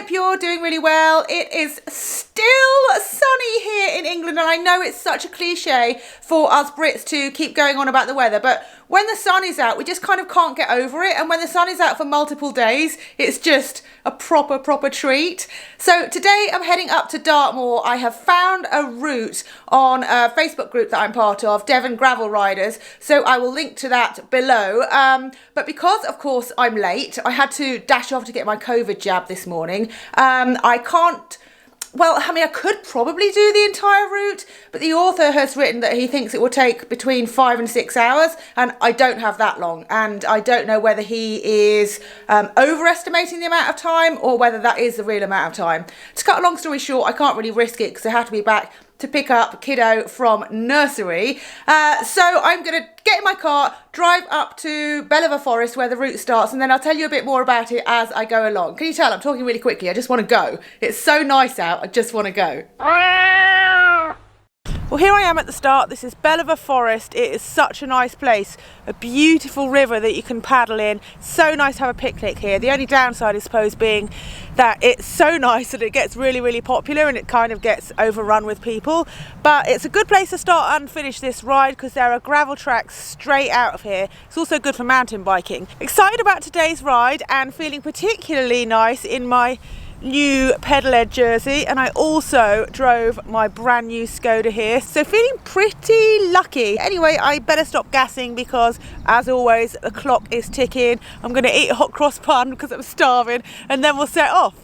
hope you're doing really well. It is still sunny here in England, and I know it's such a cliche for us Brits to keep going on about the weather, but when the sun is out, we just kind of can't get over it. And when the sun is out for multiple days, it's just a proper treat. So today I'm heading up to Dartmoor. I have found a route on a Facebook group that I'm part of, Devon Gravel Riders. So I will link to that below. But because, of course, I'm late, I had to dash off to get my COVID jab this morning. I can't... Well, I mean, I could probably do the entire route, but the author has written that he thinks it will take between 5 and 6 hours, and I don't have that long. And I don't know whether he is overestimating the amount of time or whether that is the real amount of time. To cut a long story short, I can't really risk it because I have to be back to pick up kiddo from nursery. So I'm going to get in my car, drive up to Belvoir Forest where the route starts, and then I'll tell you a bit more about it as I go along. Can you tell I'm talking really quickly? I just want to go. It's so nice out, I just want to go. Well, here I am at the start. This is Belvoir Forest. It is such a nice place, a beautiful river that you can paddle in. So nice to have a picnic here. The only downside, I suppose, being that it's so nice that it gets really popular and it kind of gets overrun with people. But it's a good place to start and finish this ride because there are gravel tracks straight out of here. It's also good for mountain biking. Excited about today's ride and feeling particularly nice in my new pedal jersey, and I also drove my brand new Skoda here, so feeling pretty lucky. Anyway, I better stop gassing because, as always, the clock is ticking. I'm going to eat a hot cross bun because I'm starving, and then we'll set off.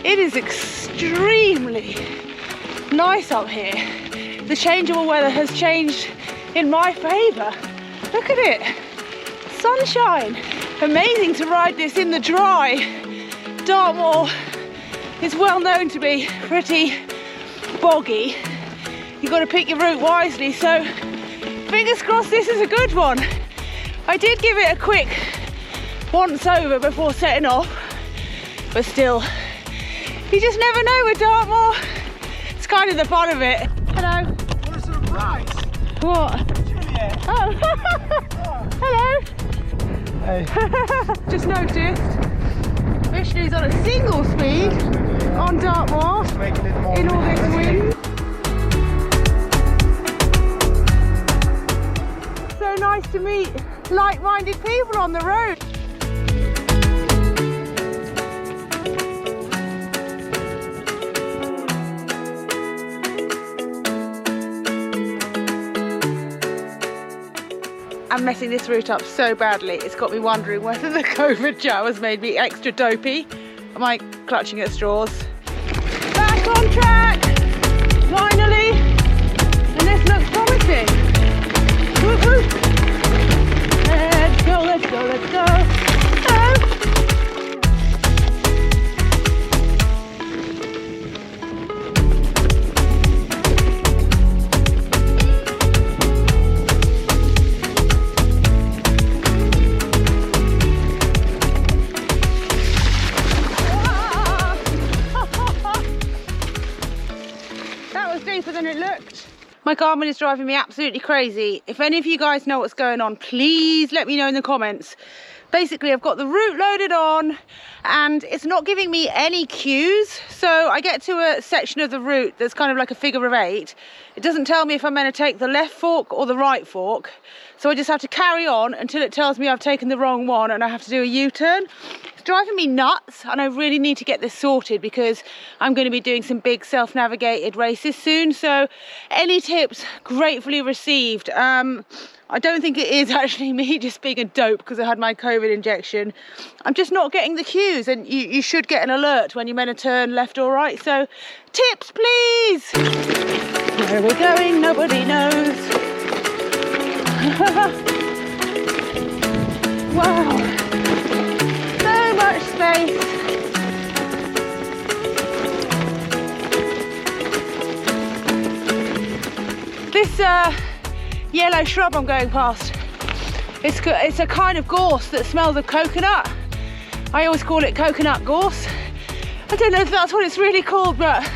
It is extremely nice up here. The changeable weather has changed in my favour. Look at it, sunshine. Amazing to ride this in the dry. Dartmoor is well known to be pretty boggy. You've got to pick your route wisely, so fingers crossed this is a good one. I did give it a quick once over before setting off, but still, you just never know with Dartmoor. It's kind of the fun of it. Hello. What a surprise! What? Juliet. Oh. Hello. Hey. Just noticed Vishnu's on a single speed on Dartmoor Making it more in all this wind. So nice to meet like-minded people on the road. I'm messing this route up so badly, it's got me wondering whether the COVID jab has made me extra dopey. Am I clutching at straws? Back on track! Finally! And this looks promising. Woohoo! Let's go, let's go, let's go! Oh. Deeper than it looked. My Garmin is driving me absolutely crazy. If any of you guys know what's going on, please let me know in the comments. Basically, I've got the route loaded on and it's not giving me any cues. So I get to a section of the route that's kind of like a figure of 8. It doesn't tell me if I'm meant to take the left fork or the right fork. So I just have to carry on until it tells me I've taken the wrong one and I have to do a U-turn. It's driving me nuts and I really need to get this sorted because I'm going to be doing some big self-navigated races soon. So any tips, gratefully received. I don't think it is actually me just being a dope because I had my COVID injection. I'm just not getting the cues, and you should get an alert when you're meant to turn left or right. So tips, please. Where we're going, nobody knows. Wow, so much space. This yellow shrub I'm going past, it's a kind of gorse that smells of coconut. I always call it coconut gorse. I don't know if that's what it's really called, but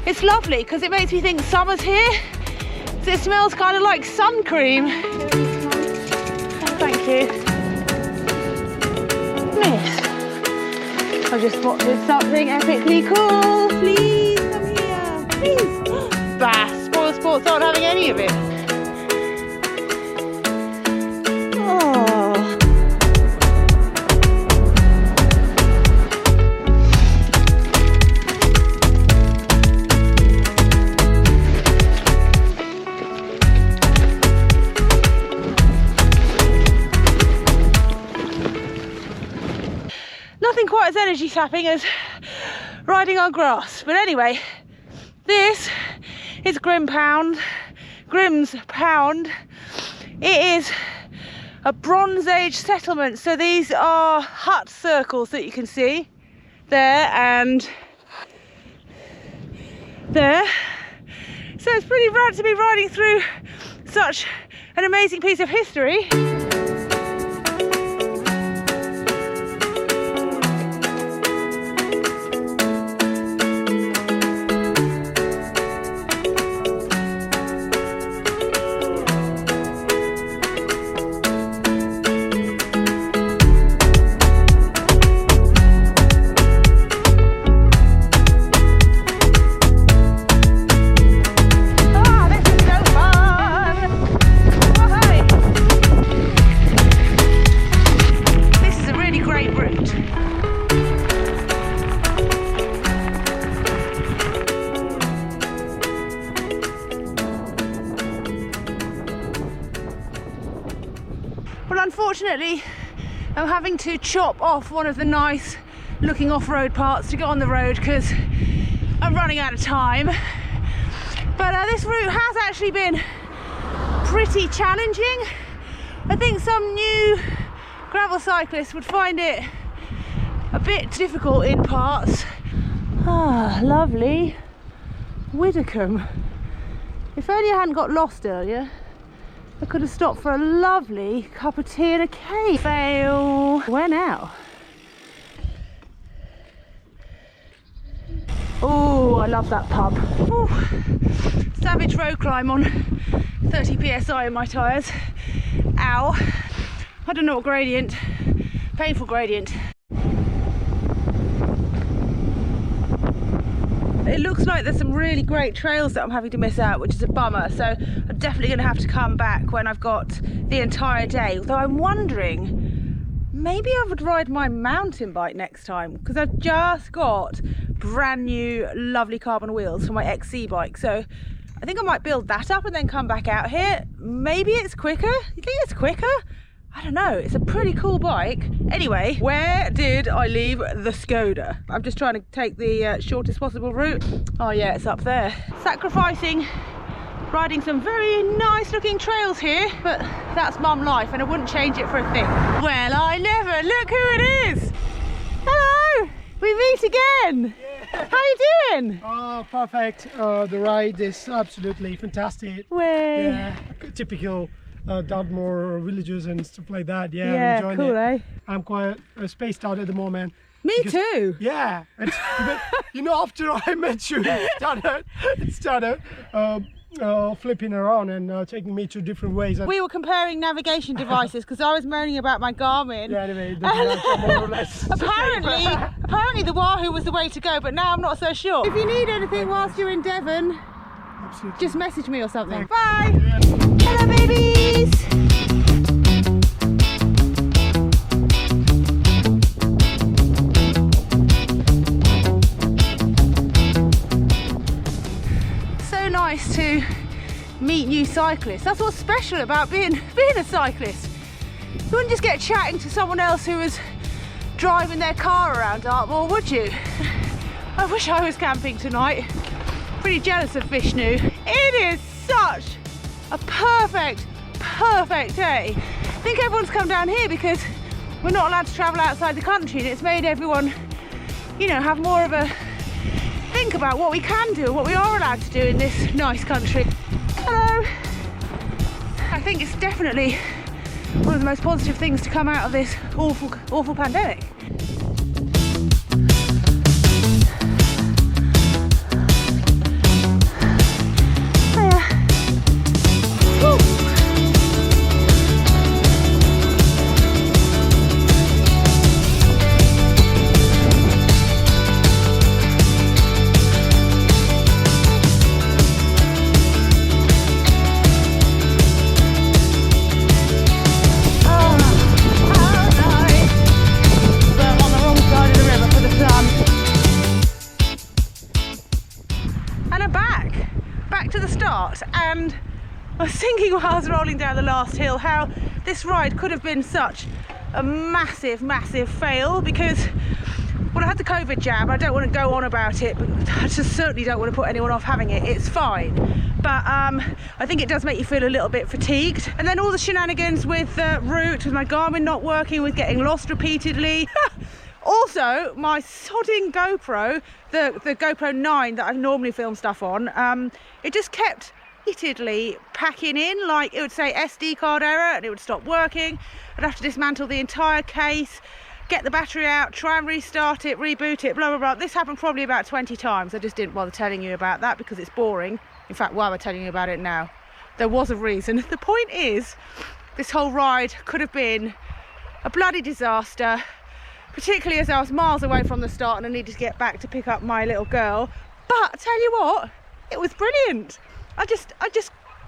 It's lovely because it makes me think summer's here. So it smells kind of like sun cream. Oh, thank you. Miss, I just spotted something epically cool. Please come here. Please. Bah, Spoil Sports aren't having any of it. Oh. Nothing quite as energy sapping as riding on grass. But anyway, this is Grimm's Pound. It is a Bronze Age settlement. So these are hut circles that you can see there and there. So it's pretty rad to be riding through such an amazing piece of history. Unfortunately, I'm having to chop off one of the nice looking off-road parts to get on the road because I'm running out of time. But this route has actually been pretty challenging. I think some new gravel cyclists would find it a bit difficult in parts. Ah, lovely Widdicombe. If only I hadn't got lost earlier, I could have stopped for a lovely cup of tea and a cake. Fail. Where now? Oh, I love that pub. Ooh. Savage road climb on 30 psi in my tyres. Ow. I don't know what gradient. Painful gradient. It looks like there's some really great trails that I'm having to miss out, which is a bummer. So I'm definitely going to have to come back when I've got the entire day. Although I'm wondering, maybe I would ride my mountain bike next time because I've just got brand new lovely carbon wheels for my XC bike. So I think I might build that up and then come back out here. Maybe it's quicker. You think it's quicker? I don't know, it's a pretty cool bike. Anyway, where did I leave the Skoda? I'm just trying to take the shortest possible route. Oh yeah, it's up there. Sacrificing riding some very nice looking trails here, but that's mum life and I wouldn't change it for a thing. Well, I never, look who it is. Hello, we meet again. Yeah. How you doing? Oh, perfect. The ride is absolutely fantastic. Way. Yeah, typical Dartmoor villages and stuff like that. Yeah, yeah, I'm enjoying cool, it. Eh? I'm quite spaced out at the moment. Me too. Yeah, but, you know, after I met you, it started flipping around and taking me to different ways. We were comparing navigation devices because I was moaning about my Garmin. Yeah, anyway, more or less. apparently the Wahoo was the way to go, but now I'm not so sure. If you need anything whilst you're in Devon, absolutely, just message me or something. Bye. Yeah. Hello, babies. So nice to meet new cyclists. That's what's special about being a cyclist. You wouldn't just get chatting to someone else who was driving their car around Dartmoor, would you? I wish I was camping tonight. Pretty jealous of Vishnu. It is such a perfect day. I think everyone's come down here because we're not allowed to travel outside the country, and it's made everyone, you know, have more of a think about what we can do and what we are allowed to do in this nice country. Hello. I think it's definitely one of the most positive things to come out of this awful pandemic. to the start, and I was thinking while I was rolling down the last hill how this ride could have been such a massive fail, because well, I had the COVID jab. I don't want to go on about it, but I just certainly don't want to put anyone off having it. It's fine, but I think it does make you feel a little bit fatigued. And then all the shenanigans with the route, with my Garmin not working, with getting lost repeatedly. Also, my sodding GoPro, the GoPro 9 that I normally film stuff on, it just kept repeatedly packing in, like it would say SD card error and it would stop working. I'd have to dismantle the entire case, get the battery out, try and restart it, reboot it, blah blah blah. This happened probably about 20 times. I just didn't bother telling you about that because it's boring. In fact, why am I telling you about it now? There was a reason. The point is, this whole ride could have been a bloody disaster, particularly as I was miles away from the start and I needed to get back to pick up my little girl. But I tell you what, it was brilliant. I just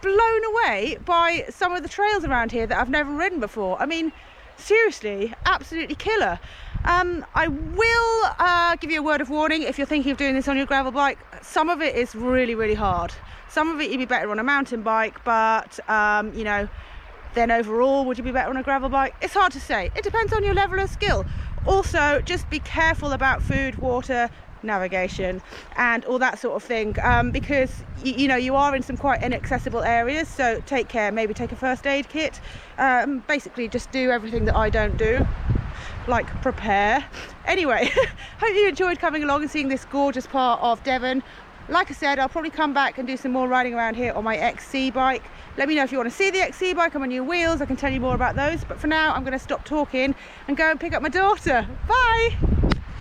blown away by some of the trails around here that I've never ridden before. I mean, seriously, absolutely killer. I will give you a word of warning if you're thinking of doing this on your gravel bike. Some of it is really hard. Some of it you'd be better on a mountain bike, but you know, then overall would you be better on a gravel bike? It's hard to say. It depends on your level of skill. Also, just be careful about food, water, navigation and all that sort of thing, because you know, you are in some quite inaccessible areas, so take care. Maybe take a first aid kit. Basically just do everything that I don't do, like prepare. Anyway, hope you enjoyed coming along and seeing this gorgeous part of Devon. Like I said, I'll probably come back and do some more riding around here on my XC bike. Let me know if you want to see the XC bike on my new wheels. I can tell you more about those, but for now I'm going to stop talking and go and pick up my daughter. Bye.